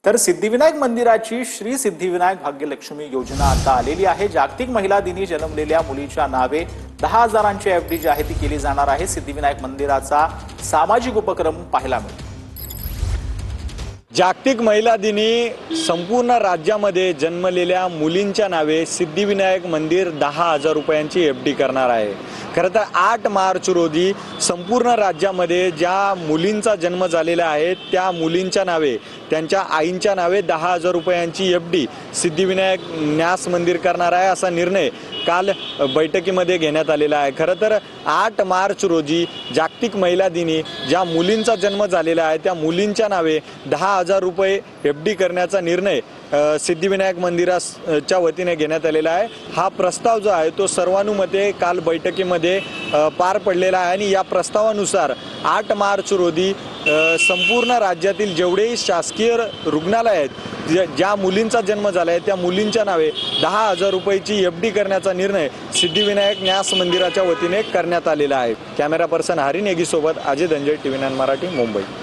तर सिद्धिविनायक मंदिराची श्री सिद्धिविनायक भाग्यलक्ष्मी योजना आता आलेली आहे। जागतिक महिला दिनी जन्मलेल्या मुलीच्या नावे 10,000ची एफडी जाहीर केली जाणार आहे। सिद्धिविनायक मंदिराचा सामाजिक उपक्रम पाहायला मिळतो। जागतिक महिला दिनी संपूर्ण राज्यामध्ये जन्मलेल्या मुलींच्या नावे सिद्धिविनायक मंदिर 10,000 रुपयांची एफडी करणार आहे। खरं तर 8 मार्च रोजी संपूर्ण राज्यामध्ये ज्या मुलींचा जन्म झालेला आहे त्या मुलींच्या नावे त्यांच्या आईंच्या नावे 10,000 रुपयांची एफडी सिद्धिविनायक न्यास मंदिर करणार आहे असा निर्णय काल बैठकीमध्ये घेण्यात आलेला आहे। खरं तर 8 मार्च रोजी जागतिक महिला दिनी ज्या मुलींचा जन्म झालेला आहे त्या मुलींच्या नावे 10,000 रुपये एफडी करण्याचा निर्णय सिद्धिविनायक मंदिराच्या वतीने घेण्यात आलेला आहे। हा प्रस्ताव जो आहे तो सर्वानुमते काल बैठकीमध्ये पार पडलेला आहे आणि या प्रस्तावानुसार 8 मार्च रोजी संपूर्ण राज्यातील जेवढेही शासकीय रुग्णालय आहेत ज्या मुलींचा जन्म झाला आहे त्या मुलींच्या नावे 10,000 रुपयाची एफडी करण्याचा निर्णय सिद्धिविनायक न्यास मंदिराच्या वतीने करण्यात आलेला आहे। कॅमेरा पर्सन हरी नेगी सोबत अजय धंजय, TV9 मराठी, मुंबई।